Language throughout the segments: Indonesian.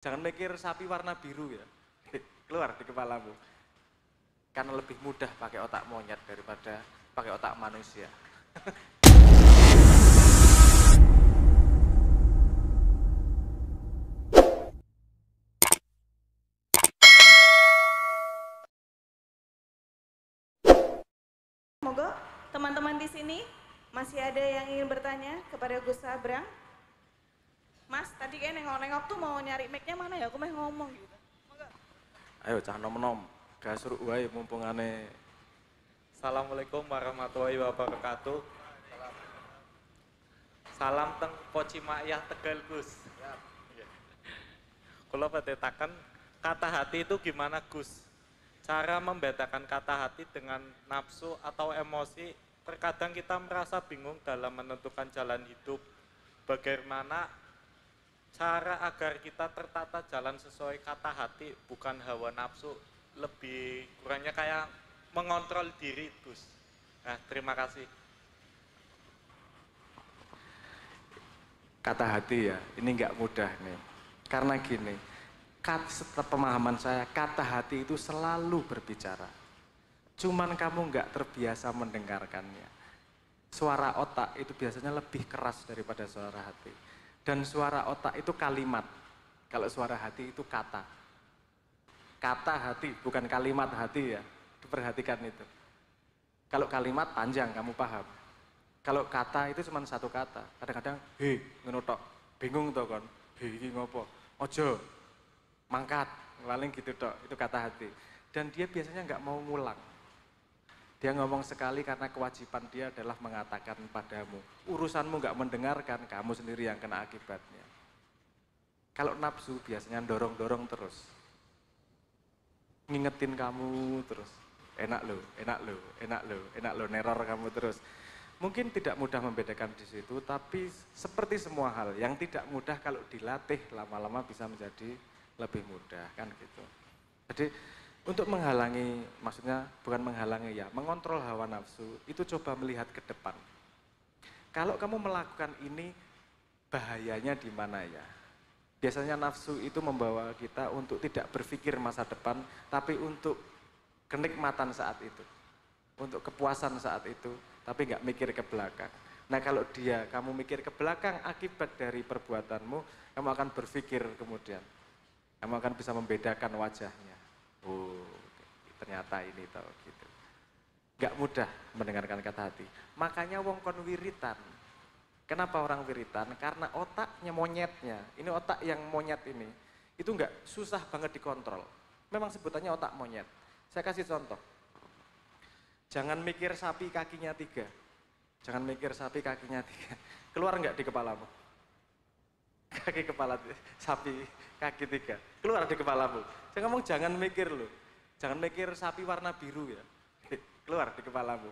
Jangan mikir sapi warna biru ya. Keluar di kepalamu. Karena lebih mudah pakai otak monyet daripada pakai otak manusia. Semoga teman-teman di sini masih ada yang ingin bertanya kepada Gus Sabrang. Mas, tadi kayak nengok-nengok tuh mau nyari mic-nya mana ya? Aku mau ngomong gitu. Ayo cah nom-nom, gasur wae mumpungane. Assalamualaikum warahmatullahi wabarakatuh. Salam teng Pocimayah Tegal Gus. Kalau pendetakan kata hati itu gimana Gus? Cara membedakan kata hati dengan nafsu atau emosi, terkadang kita merasa bingung dalam menentukan jalan hidup. Bagaimana cara agar kita tertata jalan sesuai kata hati, bukan hawa nafsu, lebih kurangnya kayak mengontrol diri, Gus. Nah, terima kasih. Kata hati ya, ini nggak mudah nih. Karena gini, setelah pemahaman saya, kata hati itu selalu berbicara. Cuman kamu nggak terbiasa mendengarkannya. Suara otak itu biasanya lebih keras daripada suara hati. Dan suara otak itu kalimat. Kalau suara hati itu kata. Kata hati, bukan kalimat hati ya. Perhatikan itu. Kalau kalimat panjang, kamu paham. Kalau kata itu cuma satu kata. Kadang-kadang, hei, ngono tok. Bingung toh kan. Hei, ini ngopo? Ojo, mangkat. Paling gitu tok. Itu kata hati. Dan dia biasanya nggak mau ngulang. Dia ngomong sekali karena kewajiban dia adalah mengatakan padamu. Urusanmu nggak mendengarkan, kamu sendiri yang kena akibatnya. Kalau nafsu biasanya dorong-dorong terus. Ngingetin kamu terus. Enak loh, enak loh, enak loh, enak loh, neror kamu terus. Mungkin tidak mudah membedakan di situ, tapi seperti semua hal yang tidak mudah kalau dilatih lama-lama bisa menjadi lebih mudah, kan gitu. Jadi untuk menghalangi, maksudnya bukan menghalangi ya, mengontrol hawa nafsu, itu coba melihat ke depan. Kalau kamu melakukan ini, bahayanya di mana ya? Biasanya nafsu itu membawa kita untuk tidak berpikir masa depan, tapi untuk kenikmatan saat itu. Untuk kepuasan saat itu, tapi nggak mikir ke belakang. Nah kalau kamu mikir ke belakang akibat dari perbuatanmu, kamu akan berpikir kemudian. Kamu akan bisa membedakan wajahnya. Oh, ternyata ini tau gitu. Nggak mudah mendengarkan kata hati. Makanya wong kon wiritan. Kenapa orang wiritan? Karena otaknya monyetnya. Ini otak yang monyet ini. Itu nggak susah banget dikontrol. Memang sebutannya otak monyet. Saya kasih contoh. Jangan mikir sapi kakinya 3. Jangan mikir sapi kakinya 3. Keluar nggak di kepalamu? Kaki kepala sapi kaki 3. Keluar di kepalamu. Saya ngomong jangan mikir loh. Jangan mikir sapi warna biru ya. Keluar di kepalamu.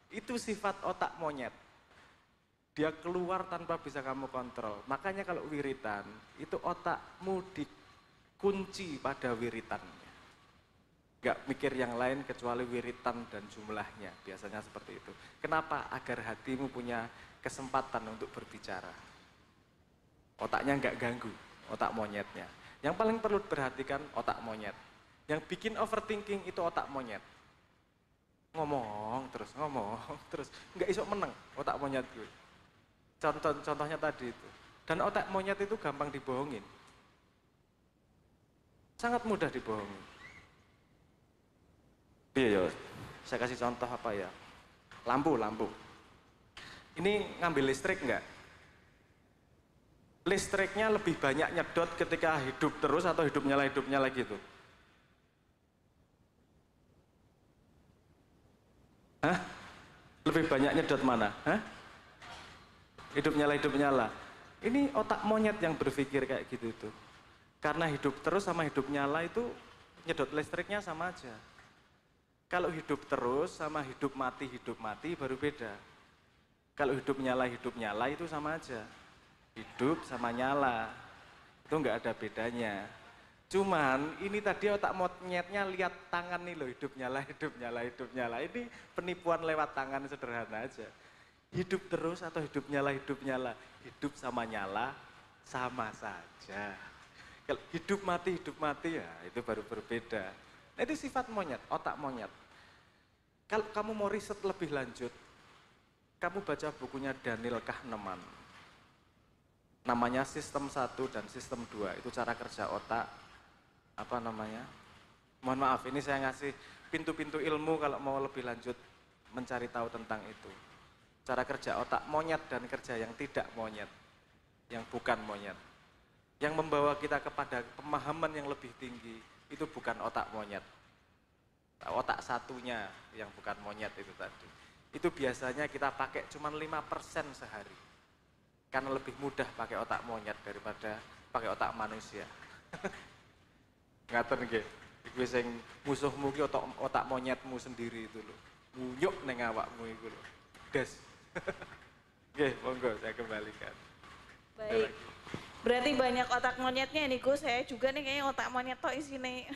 Itu sifat otak monyet. Dia keluar tanpa bisa kamu kontrol. Makanya kalau wiritan, itu otakmu dikunci pada wiritannya. Gak mikir yang lain kecuali wiritan dan jumlahnya, biasanya seperti itu. Kenapa? Agar hatimu punya kesempatan untuk berbicara. Otaknya gak ganggu, otak monyetnya. Yang paling perlu diperhatikan otak monyet. Yang bikin overthinking itu otak monyet. Ngomong terus, gak iso meneng otak monyet gue. Contohnya tadi itu. Dan otak monyet itu gampang dibohongin. Sangat mudah dibohongin. Iya, saya kasih contoh apa ya? Lampu. Ini ngambil listrik enggak? Listriknya lebih banyak nyedot ketika hidup terus atau hidup nyala gitu? Hah? Lebih banyak nyedot mana? Hah? Hidup nyala. Ini otak monyet yang berpikir kayak gitu tuh. Karena hidup terus sama hidup nyala itu nyedot listriknya sama aja. Kalau hidup terus sama hidup mati baru beda. Kalau hidup nyala itu sama aja. Hidup sama nyala, itu nggak ada bedanya. Cuman ini tadi otak monyetnya lihat tangan nih loh, hidup nyala. Ini penipuan lewat tangan sederhana aja. Hidup terus atau hidup nyala. Hidup sama nyala sama saja. Kalau hidup mati ya itu baru berbeda. Nah, itu sifat monyet, otak monyet. Kalau kamu mau riset lebih lanjut, kamu baca bukunya Daniel Kahneman. Namanya Sistem 1 dan Sistem 2, itu cara kerja otak, apa namanya? Mohon maaf, ini saya ngasih pintu-pintu ilmu kalau mau lebih lanjut mencari tahu tentang itu. Cara kerja otak monyet dan kerja yang tidak monyet, yang bukan monyet. Yang membawa kita kepada pemahaman yang lebih tinggi, itu bukan otak monyet. Otak satunya yang bukan monyet itu tadi. Itu biasanya kita pakai cuma 5% sehari. Karena lebih mudah pakai otak monyet daripada pakai otak manusia. Ngaten nggih. Iku sing musuhmu ki otak monyetmu sendiri itu lho. Ngunyuk ning awakmu iku lho. Des. Nggih, monggo saya kembalikan. Baik. Berarti banyak otak monyetnya nih Gus, saya juga nih kayaknya otak monyet tok isine.